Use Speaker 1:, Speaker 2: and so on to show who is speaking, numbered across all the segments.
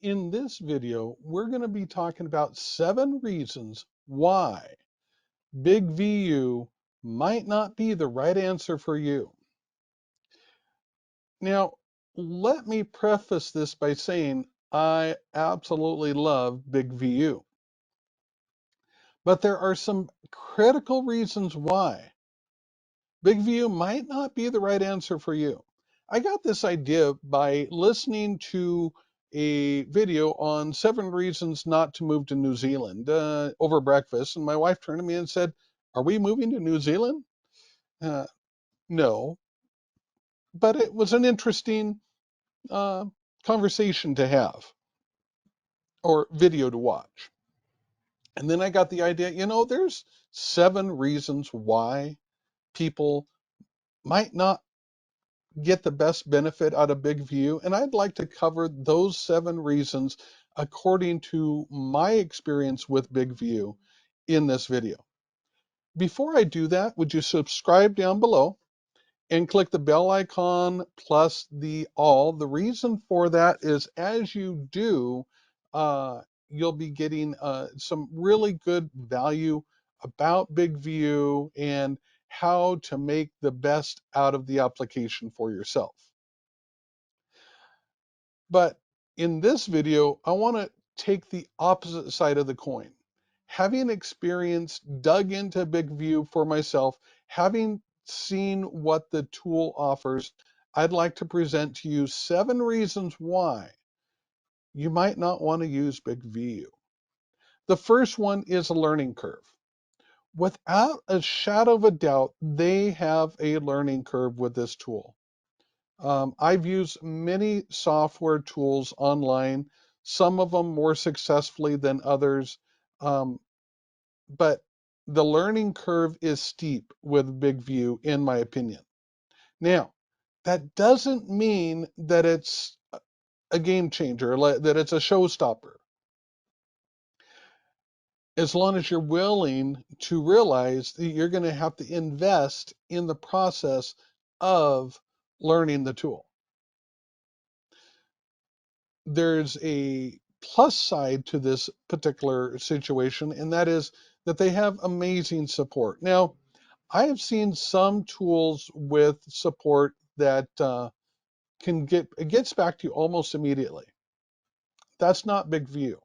Speaker 1: In this video, we're going to be talking about 7 reasons why BigVu might not be the right answer for you. Now, let me preface this by saying I absolutely love BigVu, but there are some critical reasons why BigVu might not be the right answer for you. I got this idea by listening to a video on 7 reasons not to move to New Zealand over breakfast. And my wife turned to me and said, "Are we moving to New Zealand?" Uh, no, but it was an interesting uh, conversation to have or video to watch. And then I got the idea, there's 7 reasons why people might not get the best benefit out of BigVu, and I'd like to cover those 7 reasons according to my experience with BigVu in this video. Before I do that, would you subscribe down below and click the bell icon plus the all? The reason for that is as you do, you'll be getting some really good value about BigVu and how to make the best out of the application for yourself. But in this video, I want to take the opposite side of the coin. Having experienced, dug into BigVu for myself, having seen what the tool offers, I'd like to present to you 7 reasons why you might not want to use BigVu. The first one is a learning curve. Without a shadow of a doubt, they have a learning curve with this tool. I've used many software tools online, some of them more successfully than others, um, but the learning curve is steep with BigVu, in my opinion. Now, that doesn't mean that it's a game changer, that it's a showstopper. As long as you're willing to realize that you're going to have to invest in the process of learning the tool. There's a plus side to this particular situation, and that is that they have amazing support. Now, I have seen some tools with support that it gets back to you almost immediately. That's not BigVu.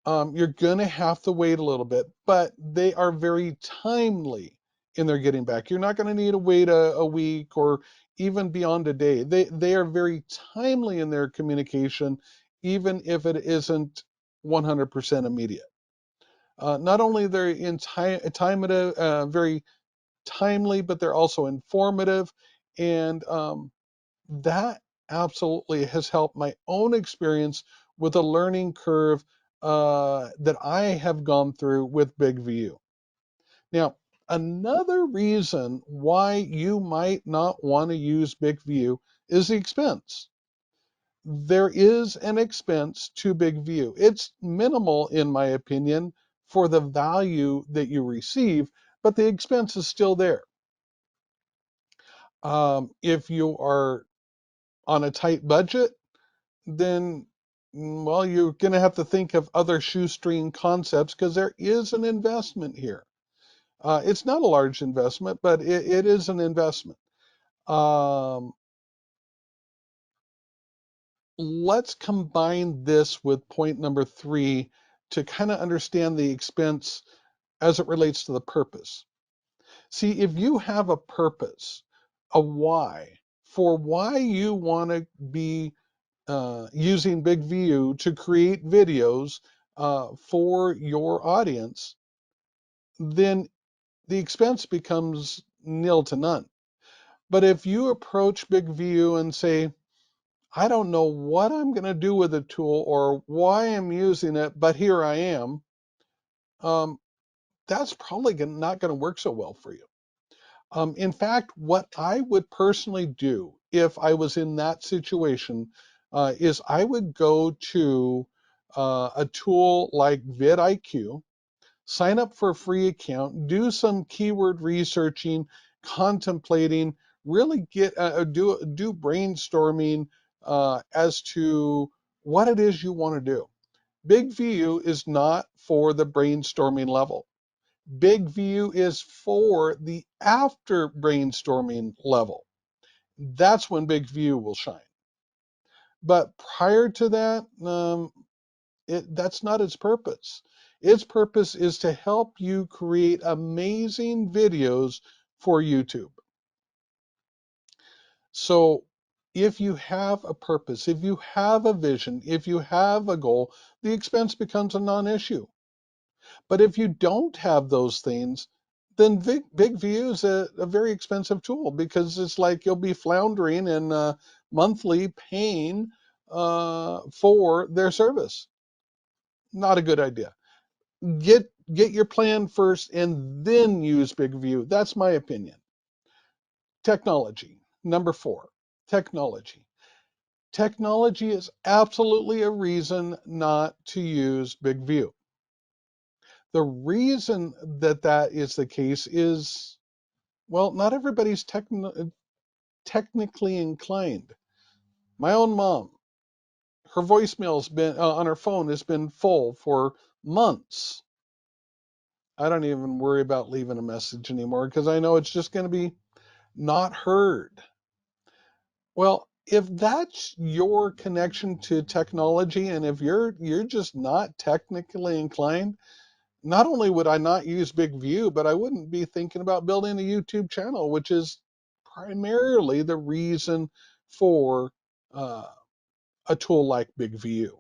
Speaker 1: You're going to have to wait a little bit, but they are very timely in their getting back. You're not going to need to wait a week or even beyond a day. They are very timely in their communication, even if it isn't 100% immediate. Not only they're very timely, but they're also informative, and that absolutely has helped my own experience with a learning curve that I have gone through with BigVu. Now, another reason why you might not want to use BigVu is the expense. There is an expense to BigVu. It's minimal, in my opinion, for the value that you receive, but the expense is still there. If you are on a tight budget, then, well, you're going to have to think of other shoestring concepts because there is an investment here. It's not a large investment, but it is an investment. Um, let's combine this with point number 3 to kind of understand the expense as it relates to the purpose. See, if you have a purpose, a why, for why you want to be using BigVu to create videos for your audience, then the expense becomes nil to none. But if you approach BigVu and say, I don't know what I'm going to do with the tool or why I'm using it, but here I am, um, that's probably not going to work so well for you. In fact, what I would personally do if I was in that situation is I would go to a tool like vidIQ, sign up for a free account, do some keyword researching, contemplating, really get do brainstorming as to what it is you want to do. BigVu is not for the brainstorming level. BigVu is for the after brainstorming level. That's when BigVu will shine. But prior to that, that's not its purpose. Its purpose is to help you create amazing videos for YouTube. So if you have a purpose, if you have a vision, if you have a goal, the expense becomes a non-issue. But if you don't have those things, then BigVu is a very expensive tool, because it's like you'll be floundering in monthly paying for their service. Not a good idea. Get your plan first and then use BigVu. That's my opinion. Technology. Number 4, technology. Technology is absolutely a reason not to use BigVu. The reason that that is the case is, well, not everybody's technically inclined. My own mom, her voicemail's been on her phone has been full for months. I don't even worry about leaving a message anymore, because I know it's just going to be not heard. Well, if that's your connection to technology, and if you're just not technically inclined, not only would I not use BigVu, but I wouldn't be thinking about building a YouTube channel, which is primarily the reason for uh, a tool like BigVu.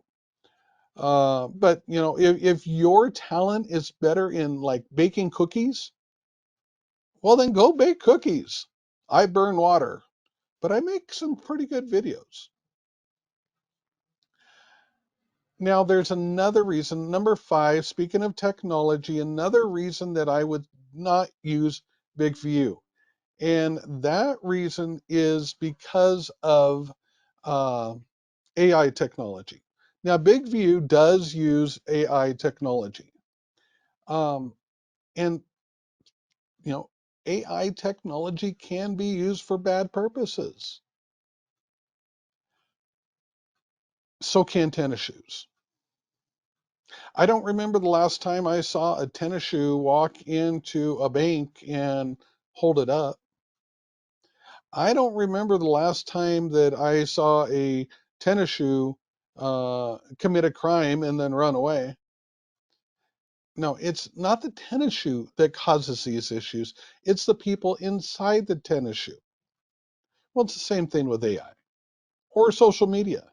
Speaker 1: But if your talent is better in like baking cookies, well then go bake cookies. I burn water, but I make some pretty good videos. Now, there's another reason, number 5, speaking of technology, another reason that I would not use BigVu. And that reason is because of uh, AI technology. Now, BigVu does use AI technology. Um, and, you know, AI technology can be used for bad purposes. So can tennis shoes. I don't remember the last time I saw a tennis shoe walk into a bank and hold it up. I don't remember the last time that I saw a tennis shoe commit a crime and then run away. No, it's not the tennis shoe that causes these issues. It's the people inside the tennis shoe. Well, it's the same thing with AI or social media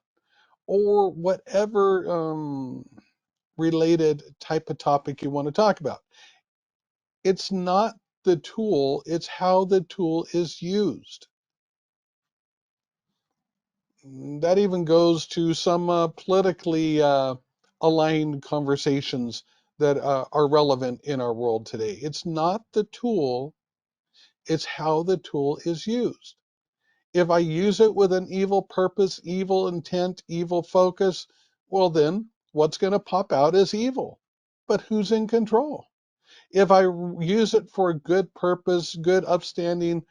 Speaker 1: or whatever related type of topic you want to talk about. It's not the tool, it's how the tool is used. That even goes to some politically aligned conversations that are relevant in our world today. It's not the tool, it's how the tool is used. If I use it with an evil purpose, evil intent, evil focus, well, then what's going to pop out is evil. But who's in control? If I use it for a good purpose, good upstanding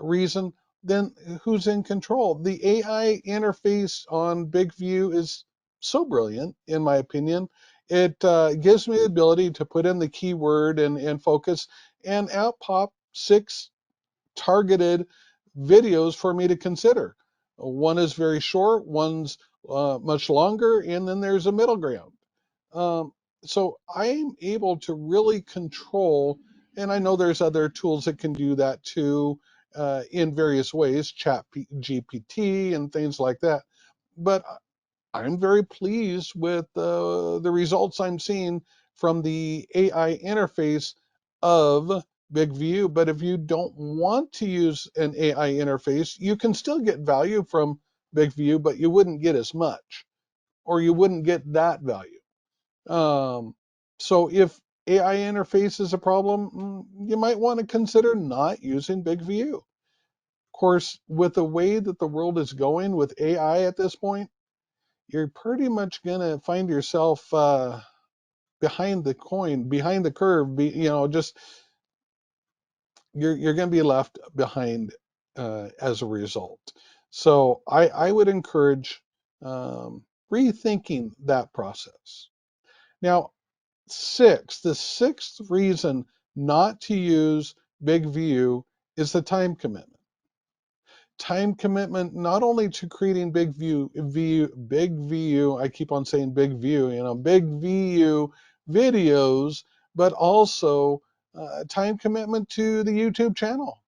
Speaker 1: reason, then who's in control? The AI interface on BigVu is so brilliant, in my opinion. It gives me the ability to put in the keyword and focus, and out pop 6 targeted videos for me to consider. One is very short, one's much longer, and then there's a middle ground. Um, so I'm able to really control, and I know there's other tools that can do that too in various ways, Chat GPT and things like that. But I'm very pleased with the results I'm seeing from the AI interface of BigVu. But if you don't want to use an AI interface, you can still get value from BigVu, but you wouldn't get as much, or you wouldn't get that value. Um, so if AI interface is a problem, you might want to consider not using BigVu. Of course, with the way that the world is going with AI at this point, you're pretty much going to find yourself behind the curve. Just you're going to be left behind as a result. So I would encourage rethinking that process. Now, the sixth reason not to use BigVu is the time commitment. Time commitment not only to creating BigVu, I keep on saying BigVu, BigVu videos, but also time commitment to the YouTube channel.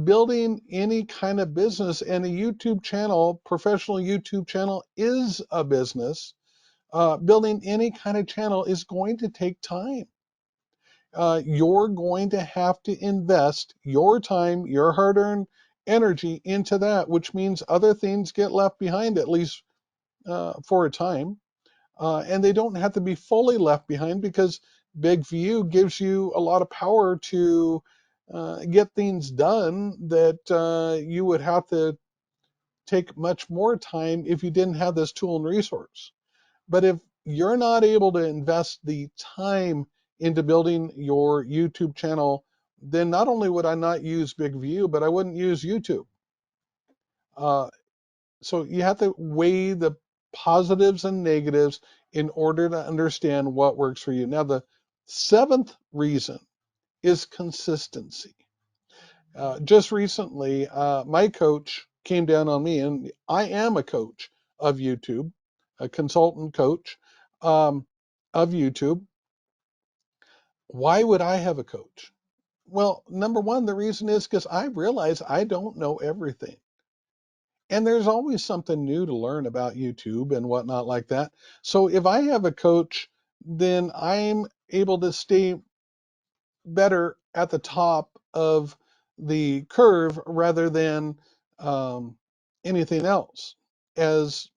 Speaker 1: Building any kind of business, and a YouTube channel, professional YouTube channel, is a business. Building any kind of channel is going to take time. You're going to have to invest your time, your hard-earned energy into that, which means other things get left behind, at least for a time. And they don't have to be fully left behind, because BigVu gives you a lot of power to get things done that you would have to take much more time if you didn't have this tool and resource. But if you're not able to invest the time into building your YouTube channel, then not only would I not use BigVu, but I wouldn't use YouTube. So you have to weigh the positives and negatives in order to understand what works for you. Now, the seventh reason is consistency. Just recently, my coach came down on me, and I am a coach of YouTube, a consultant coach of YouTube. Why would I have a coach? Well, number one, the reason is because I realize I don't know everything. And there's always something new to learn about YouTube and whatnot like that. So if I have a coach, then I'm able to stay better at the top of the curve rather than anything else, as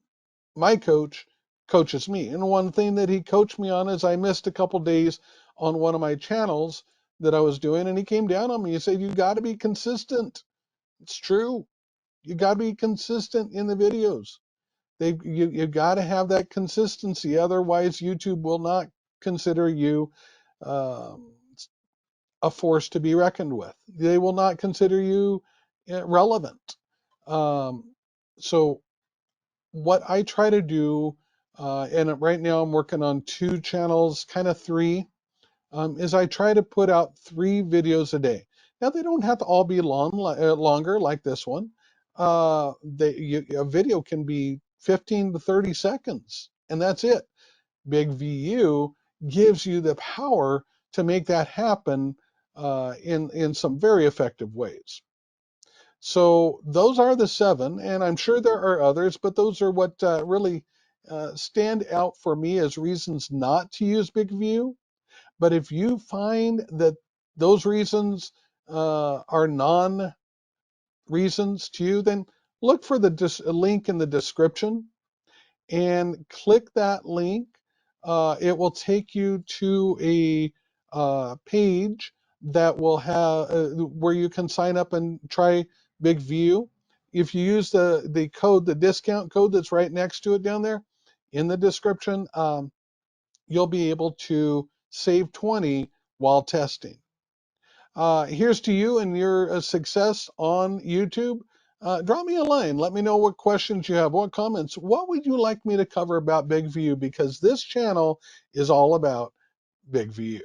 Speaker 1: my coach coaches me. And one thing that he coached me on is I missed a couple days on one of my channels that I was doing, and he came down on me. He said, "You got to be consistent." It's true. You got to be consistent in the videos. You got to have that consistency. Otherwise, YouTube will not consider you um, a force to be reckoned with. They will not consider you relevant. Um, so what I try to do, and right now I'm working on 2 channels, kind of 3, is I try to put out 3 videos a day. Now they don't have to all be longer like this one. A video can be 15 to 30 seconds, and that's it. BigVu gives you the power to make that happen in some very effective ways. So those are the 7, and I'm sure there are others, but those are what really stand out for me as reasons not to use BigVu. But if you find that those reasons are non-reasons to you, then look for the link in the description and click that link. It will take you to a page that will have where you can sign up and try BigVu. If you use the code, the discount code that's right next to it down there in the description, you'll be able to save 20 while testing. Here's to you and your success on YouTube. Drop me a line. Let me know what questions you have, what comments. What would you like me to cover about BigVu? Because this channel is all about BigVu.